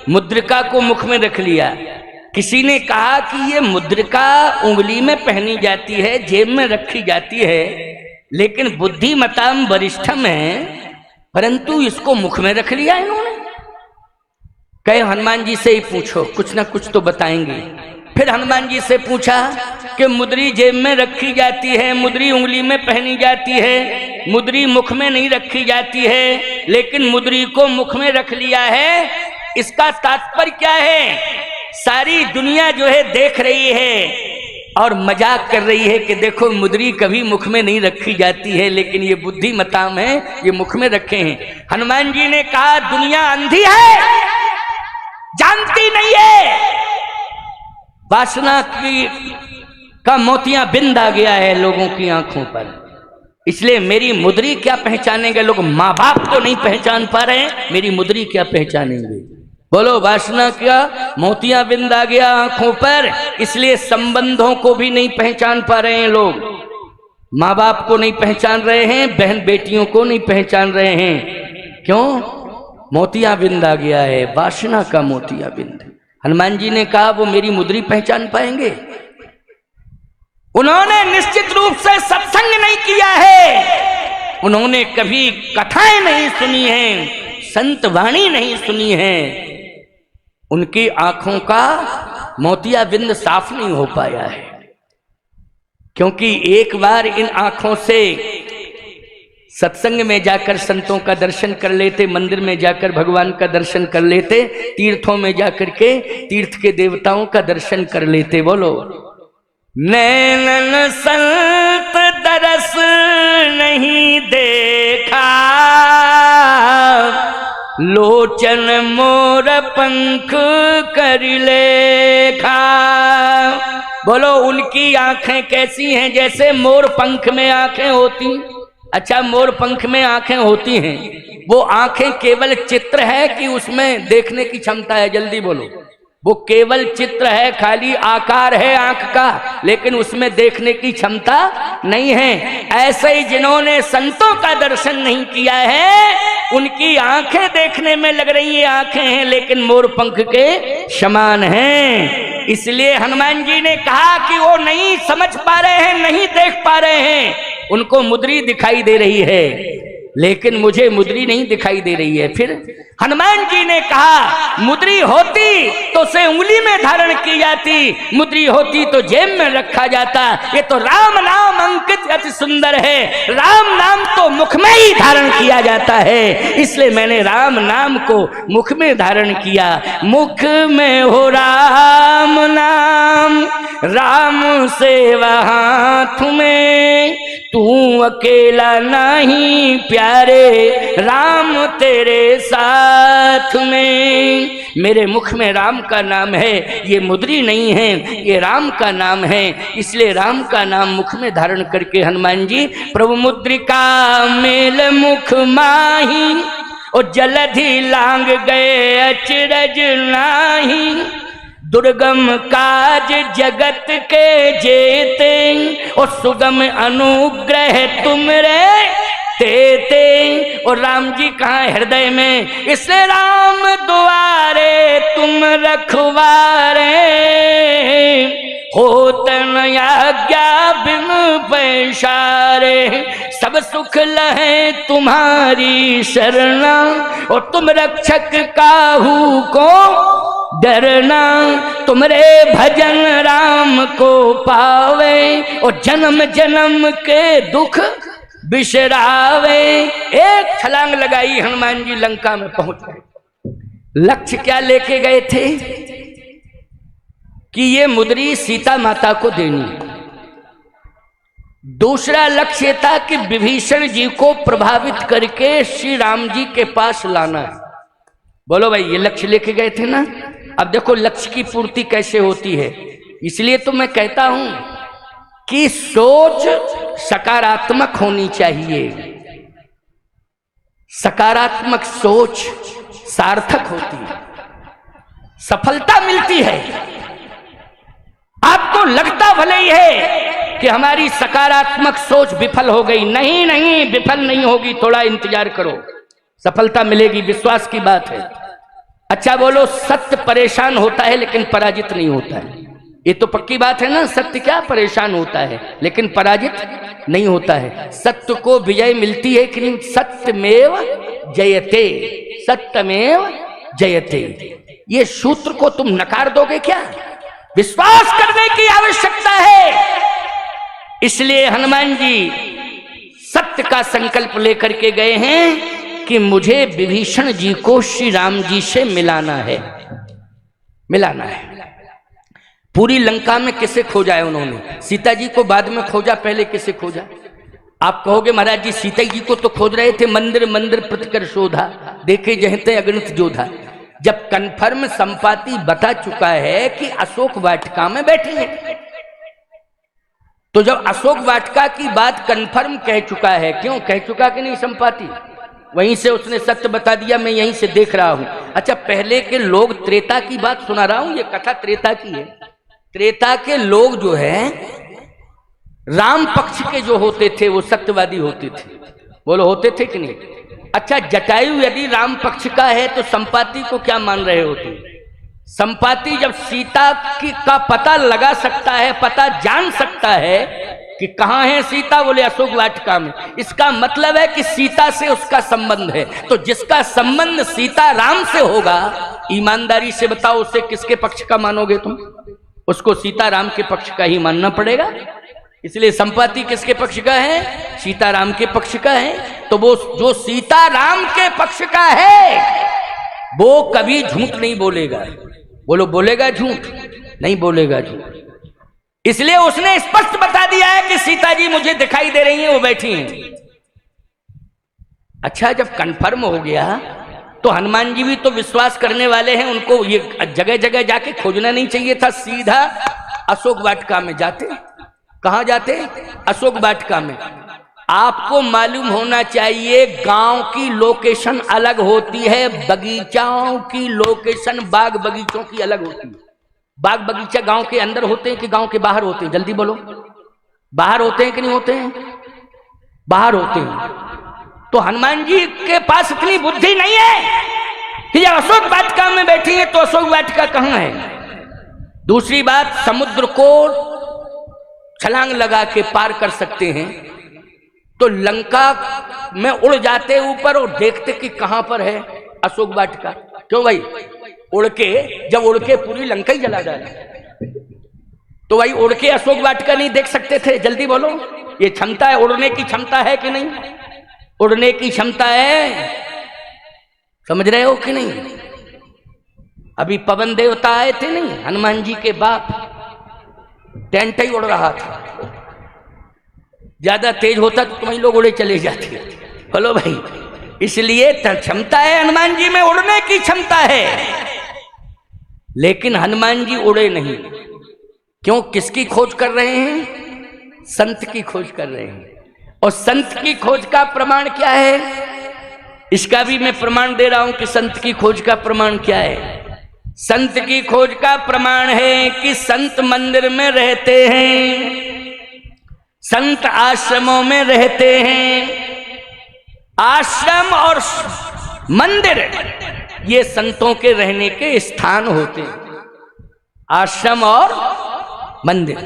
मुद्रिका को मुख में रख लिया। किसी ने कहा कि ये मुद्रिका उंगली में पहनी जाती है, जेब में रखी जाती है, लेकिन बुद्धिमताम वरिष्ठम है, परंतु इसको मुख में रख लिया इन्होंने। कहे हनुमान जी से ही पूछो, कुछ ना कुछ तो बताएंगे। फिर हनुमान जी से पूछा कि मुद्री जेब में रखी जाती है, मुद्री उंगली में पहनी जाती है, मुद्री मुख में नहीं रखी जाती है, लेकिन मुद्री को मुख में रख लिया है। इसका तात्पर्य क्या है? सारी दुनिया जो है देख रही है और मजाक कर रही है कि देखो मुद्री कभी मुख में नहीं रखी जाती है, लेकिन ये बुद्धिमताम है, ये मुख में रखे हैं। हनुमान जी ने कहा दुनिया अंधी है, जानती नहीं है, वासना की का मोतियां बिंद आ गया है लोगों की आंखों पर, इसलिए मेरी मुद्री क्या पहचानेंगे लोग? माँ बाप तो नहीं पहचान पा रहे हैं, मेरी मुद्री क्या पहचानेंगे? बोलो, वासना क्या मोतियां बिंद आ गया आंखों पर, इसलिए संबंधों को भी नहीं पहचान पा रहे हैं लोग, माँ बाप को नहीं पहचान रहे हैं, बहन बेटियों को नहीं पहचान रहे हैं। क्यों? मोतिया बिंद आ गया है, वासना का मोतिया बिंद। हनुमान जी ने कहा वो मेरी मुद्री पहचान पाएंगे? उन्होंने निश्चित रूप से सत्संग नहीं किया है, उन्होंने कभी कथाएं नहीं सुनी हैं, संत वाणी नहीं सुनी है, उनकी आंखों का मोतिया बिंद साफ नहीं हो पाया है। क्योंकि एक बार इन आंखों से सत्संग में जाकर संतों का दर्शन कर लेते, मंदिर में जाकर भगवान का दर्शन कर लेते, तीर्थों में जाकर के तीर्थ के देवताओं का दर्शन कर लेते। बोलो, नैनन संत दरस नहीं देखा, लोचन मोर पंख कर लेखा। बोलो, उनकी आंखें कैसी हैं? जैसे मोर पंख में आंखें होती। अच्छा, मोर पंख में आंखें होती हैं, वो आंखें केवल चित्र है कि उसमें देखने की क्षमता है? जल्दी बोलो। वो केवल चित्र है, खाली आकार है आंख का, लेकिन उसमें देखने की क्षमता नहीं है। ऐसे ही जिन्होंने संतों का दर्शन नहीं किया है, उनकी आंखें देखने में लग रही है आंखें हैं, लेकिन मोर पंख के समान हैं। इसलिए हनुमान जी ने कहा कि वो नहीं समझ पा रहे हैं, नहीं देख पा रहे हैं, उनको मुद्री दिखाई दे रही है, लेकिन मुझे मुद्री नहीं दिखाई दे रही है। फिर हनुमान जी ने कहा मुद्री होती तो उसे उंगली में धारण की जाती, मुद्री होती तो जेब में रखा जाता। ये तो राम नाम अंकित अति सुंदर है, राम नाम तो मुख में ही धारण किया जाता है, इसलिए मैंने राम नाम को मुख में धारण किया। मुख में हो राम नाम, राम सेवा हाथ में, तू अकेला नहीं प्यारे, राम तेरे साथ में। मेरे मुख में राम का नाम है, ये मुद्री नहीं है, ये राम का नाम है, इसलिए राम का नाम मुख में धारण करके हनुमान जी प्रभु मुद्रिका मेल मुख माही, और जलधि लांग गए अचरज नाही, दुर्गम काज जगत के जेते, और सुगम अनुग्रह तुमरे तेते। और राम जी कहाँ? हृदय में। इसलिए राम दुआरे तुम रखवारे, होत न आज्ञा बिन पैसारे, सब सुख लहे तुम्हारी शरणा, और तुम रक्षक काहू को डरना। तुमरे भजन राम को पावे, और जन्म जन्म के दुख बिसरावे। एक छलांग लगाई, हनुमान जी लंका में पहुंच गए। लक्ष्य क्या लेके गए थे? कि ये मुद्री सीता माता को देनी। दूसरा लक्ष्य था कि विभीषण जी को प्रभावित करके श्री राम जी के पास लाना है। बोलो भाई, ये लक्ष्य लेके गए थे ना। अब देखो लक्ष्य की पूर्ति कैसे होती है। इसलिए तो मैं कहता हूं कि सोच सकारात्मक होनी चाहिए। सकारात्मक सोच सार्थक होती है, सफलता मिलती है। आपको लगता भले ही है कि हमारी सकारात्मक सोच विफल हो गई, नहीं नहीं, विफल नहीं होगी, थोड़ा इंतजार करो, सफलता मिलेगी, विश्वास की बात है। अच्छा बोलो, सत्य परेशान होता है लेकिन पराजित नहीं होता है। ये तो पक्की बात है ना, सत्य क्या परेशान होता है लेकिन पराजित नहीं होता है। सत्य को विजय मिलती है कि नहीं? सत्यमेव जयते, सत्यमेव जयते। ये सूत्र को तुम नकार दोगे क्या? विश्वास करने की आवश्यकता है। इसलिए हनुमान जी सत्य का संकल्प लेकर के गए हैं कि मुझे विभीषण जी को श्री राम जी से मिलाना है, मिलाना है। पूरी लंका में किसे खोजा है उन्होंने? सीता जी को बाद में खोजा, पहले किसे खोजा? आप कहोगे महाराज जी सीता जी को तो खोज रहे थे, मंदिर मंदिर प्रतिकर शोधा, देखे जहते अगणित जोधा। जब कन्फर्म संपाति बता चुका है कि अशोक वाटिका में बैठी है, तो जब अशोक वाटिका की बात कन्फर्म कह चुका है, क्यों कह चुका कि नहीं संपाति, वहीं से उसने सत्य बता दिया, मैं यहीं से देख रहा हूं। अच्छा, पहले के लोग, त्रेता की बात सुना रहा हूं, ये कथा त्रेता की है। त्रेता के लोग जो है राम पक्ष के जो होते थे वो सत्यवादी होते थे, बोलो होते थे कि नहीं? अच्छा, जटायु यदि राम पक्ष का है तो संपाति को क्या मान रहे होते? संपाति जब सीता की का पता लगा सकता है, पता जान सकता है कि कहां है सीता, बोले अशोक वाटिका में, इसका मतलब है कि सीता से उसका संबंध है। तो जिसका संबंध सीता राम से होगा, ईमानदारी से बताओ उसे किसके पक्ष का मानोगे तुम? उसको सीता राम के पक्ष का ही मानना पड़ेगा। इसलिए संपाति किसके पक्ष का है? सीता राम के पक्ष का है। तो वो जो सीता राम के पक्ष का है वो कभी झूठ नहीं बोलेगा। बोलो, बोलेगा झूठ? नहीं बोलेगा झूठ। इसलिए उसने स्पष्ट बता दिया है कि सीता जी मुझे दिखाई दे रही हैं, वो बैठी हैं। अच्छा, जब कंफर्म हो गया तो हनुमान जी भी तो विश्वास करने वाले हैं, उनको ये जगह जगह जाके खोजना नहीं चाहिए था, सीधा अशोक वाटिका में जाते। कहां जाते? अशोक वाटिका में। आपको मालूम होना चाहिए गांव की लोकेशन अलग होती है, बगीचाओं की लोकेशन, बाग बगीचों की अलग होती है। बाग बगीचा गांव के अंदर होते हैं कि गांव के बाहर होते हैं? जल्दी बोलो, बाहर होते हैं कि नहीं होते हैं? बाहर होते हैं। तो हनुमान जी के पास इतनी बुद्धि नहीं है कि जब अशोक वाटिका में बैठी है तो अशोक वाटिका कहां है। दूसरी बात, समुद्र को छलांग लगा के पार कर सकते हैं तो लंका में उड़ जाते ऊपर और देखते कि कहां पर है अशोक वाटिका। क्यों भाई? उड़ के, जब उड़ के पूरी लंका ही जला डाले तो भाई उड़ के अशोक वाटिका नहीं देख सकते थे? जल्दी बोलो, ये क्षमता है, उड़ने की क्षमता है कि नहीं? उड़ने की क्षमता है, समझ रहे हो कि नहीं? अभी पवन देवता आए थे नहीं, हनुमान जी के बाप, टेंट ही उड़ रहा था, ज्यादा तेज होता तो तुम्हारे लोग उड़े चले जाते। बोलो भाई, इसलिए क्षमता है हनुमान जी में, उड़ने की क्षमता है, लेकिन हनुमान जी उड़े नहीं। क्यों? किसकी खोज कर रहे हैं? संत की खोज कर रहे हैं। और संत की खोज का प्रमाण क्या है? इसका भी मैं प्रमाण दे रहा हूं कि संत की खोज का प्रमाण क्या है। संत की खोज का प्रमाण है कि संत मंदिर में रहते हैं, संत आश्रमों में रहते हैं। आश्रम और मंदिर ये संतों के रहने के स्थान होते हैं, आश्रम और मंदिर।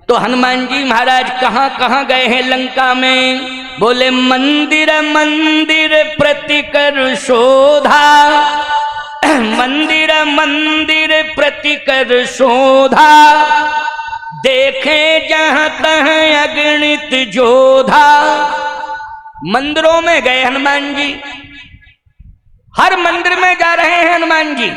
तो हनुमान जी महाराज कहां कहां गए हैं लंका में? बोले, मंदिर मंदिर प्रतिकर शोधा, मंदिर मंदिर प्रतिकर शोधा, देखे जहां तहां अगणित जोधा। मंदिरों में गए हनुमान जी, हर मंदिर में जा रहे हैं हनुमान जी,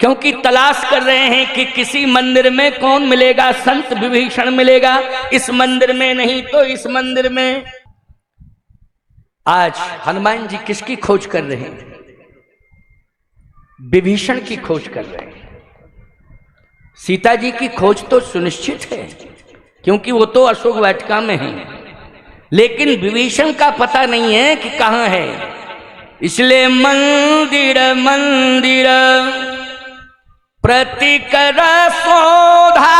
क्योंकि तलाश कर रहे हैं कि किसी मंदिर में कौन मिलेगा, संत विभीषण मिलेगा, इस मंदिर में नहीं तो इस मंदिर में। आज हनुमान जी किसकी खोज कर रहे हैं? विभीषण की खोज कर रहे हैं। सीता जी की खोज तो सुनिश्चित है क्योंकि वो तो अशोक वाटिका में है, लेकिन विभीषण का पता नहीं है कि कहां है। इसलिए मंदिर मंदिर प्रतिकर शोधा,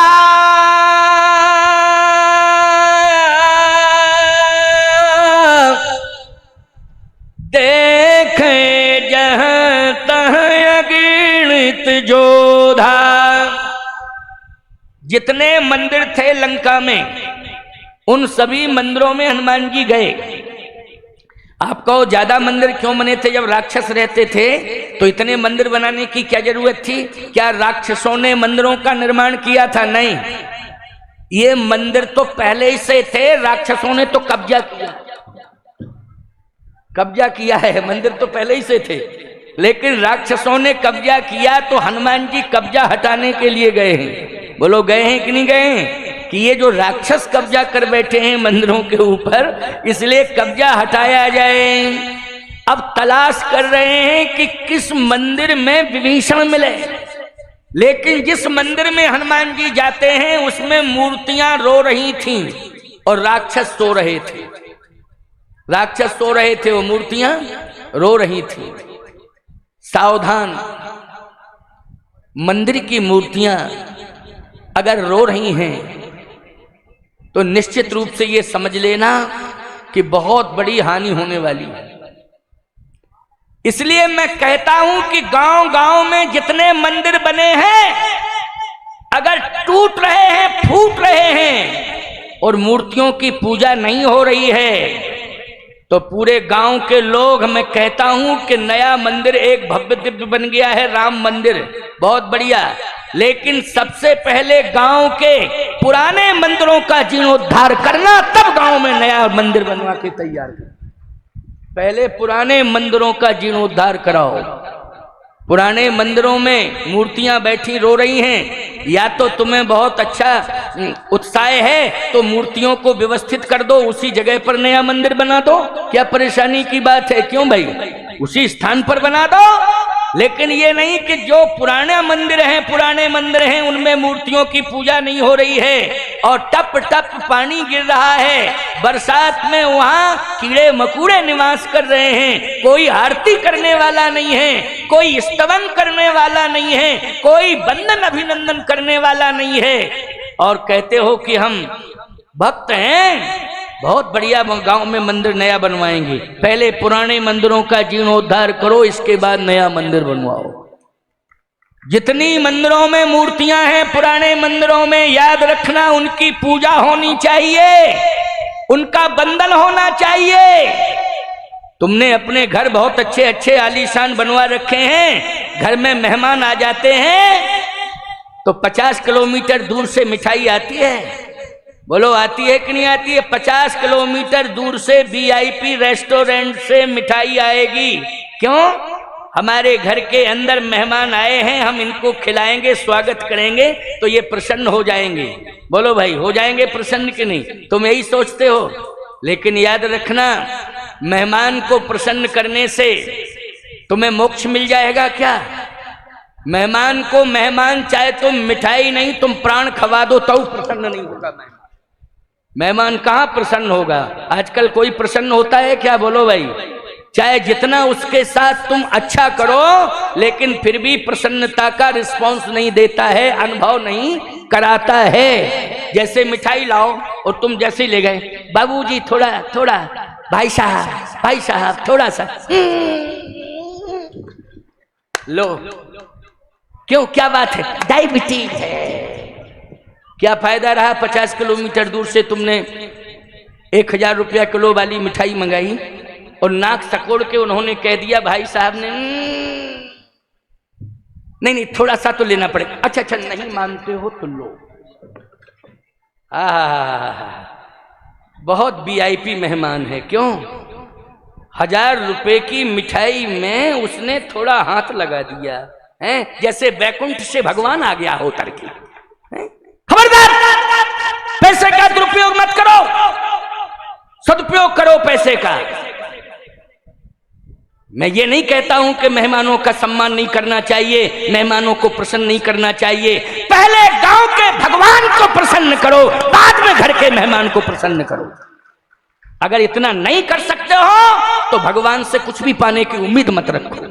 देखे जहां तहां नित जोधा। जितने मंदिर थे लंका में, उन सभी मंदिरों में हनुमान जी गए। आप कहो ज्यादा मंदिर क्यों बने थे? जब राक्षस रहते थे तो इतने मंदिर बनाने की क्या जरूरत थी? क्या राक्षसों ने मंदिरों का निर्माण किया था? नहीं, ये मंदिर तो पहले ही से थे, राक्षसों ने तो कब्जा किया है। मंदिर तो पहले ही से थे, लेकिन राक्षसों ने कब्जा किया तो हनुमान जी कब्जा हटाने के लिए गए हैं। बोलो गए हैं कि नहीं गए हैं? कि ये जो राक्षस कब्जा कर बैठे हैं मंदिरों के ऊपर, इसलिए कब्जा हटाया जाए। अब तलाश कर रहे हैं कि किस मंदिर में विभीषण मिले, लेकिन जिस मंदिर में हनुमान जी जाते हैं उसमें मूर्तियां रो रही थीं और राक्षस सो रहे थे। राक्षस सो रहे थे, वो मूर्तियां रो रही थी। सावधान, मंदिर की मूर्तियां अगर रो रही हैं तो निश्चित रूप से ये समझ लेना कि बहुत बड़ी हानि होने वाली है। इसलिए मैं कहता हूं कि गांव-गांव में जितने मंदिर बने हैं, अगर टूट रहे हैं, फूट रहे हैं और मूर्तियों की पूजा नहीं हो रही है, तो पूरे गांव के लोग, मैं कहता हूं कि नया मंदिर एक भव्य दिव्य बन गया है, राम मंदिर, बहुत बढ़िया। लेकिन सबसे पहले गांव के पुराने मंदिरों का जीर्णोद्धार करना, तब गांव में नया मंदिर बनवा के तैयार कर। पहले पुराने मंदिरों का जीर्णोद्धार कराओ। पुराने मंदिरों में मूर्तियां बैठी रो रही हैं, या तो तुम्हें बहुत अच्छा उत्साह है तो मूर्तियों को व्यवस्थित कर दो, उसी जगह पर नया मंदिर बना दो, क्या परेशानी की बात है? क्यों भाई, उसी स्थान पर बना दो। लेकिन ये नहीं कि जो पुराने मंदिर हैं उनमें मूर्तियों की पूजा नहीं हो रही है और टप टप पानी गिर रहा है, बरसात में वहां कीड़े मकोड़े निवास कर रहे हैं, कोई आरती करने वाला नहीं है, कोई स्तवन करने वाला नहीं है, कोई वंदन अभिनंदन करने वाला नहीं है, और कहते हो कि हम भक्त हैं, बहुत बढ़िया गांव में मंदिर नया बनवाएंगे। पहले पुराने मंदिरों का जीर्णोद्धार करो, इसके बाद नया मंदिर बनवाओ। जितनी मंदिरों में मूर्तियां हैं पुराने मंदिरों में, याद रखना उनकी पूजा होनी चाहिए, उनका बंदन होना चाहिए। तुमने अपने घर बहुत अच्छे अच्छे आलीशान बनवा रखे हैं, घर में मेहमान आ जाते हैं तो 50 किलोमीटर दूर से मिठाई आती है। बोलो आती है कि नहीं आती है? 50 किलोमीटर दूर से वीआईपी रेस्टोरेंट से मिठाई आएगी। क्यों? हमारे घर के अंदर मेहमान आए हैं, हम इनको खिलाएंगे, स्वागत करेंगे तो ये प्रसन्न हो जाएंगे। बोलो भाई, हो जाएंगे प्रसन्न कि नहीं? तुम यही सोचते हो, लेकिन याद रखना, मेहमान को प्रसन्न करने से तुम्हें मोक्ष मिल जाएगा क्या? मेहमान को, मेहमान चाहे तुम मिठाई नहीं, तुम प्राण खवा दो तो प्रसन्न नहीं होगा। मेहमान कहाँ प्रसन्न होगा? आजकल कोई प्रसन्न होता है क्या? बोलो भाई, चाहे जितना उसके साथ तुम अच्छा करो, लेकिन फिर भी प्रसन्नता का रिस्पांस नहीं देता है, अनुभव नहीं कराता है। जैसे मिठाई लाओ और तुम जैसे ले गए, बाबूजी थोड़ा थोड़ा, भाई साहब थोड़ा सा, लो, क्यों, क्या बात है? डायबिटीज है। क्या फायदा रहा? 50 किलोमीटर दूर से तुमने 1000 रुपया किलो वाली मिठाई मंगाई और नाक सकोड़ के उन्होंने कह दिया, भाई साहब ने नहीं थोड़ा सा तो लेना पड़ेगा। अच्छा नहीं मानते हो तो लो। बहुत वीआईपी मेहमान है। क्यों? 1000 रुपए की मिठाई में उसने थोड़ा हाथ लगा दिया है, जैसे बैकुंठ से भगवान आ गया हो उतर के। खबरदार, पैसे का दुरुपयोग मत करो, सदुपयोग करो पैसे का। मैं ये नहीं कहता हूं कि मेहमानों का सम्मान नहीं करना चाहिए, मेहमानों को प्रसन्न नहीं करना चाहिए। पहले गांव के भगवान को प्रसन्न करो, बाद में घर के मेहमान को प्रसन्न करो। अगर इतना नहीं कर सकते हो तो भगवान से कुछ भी पाने की उम्मीद मत रखो।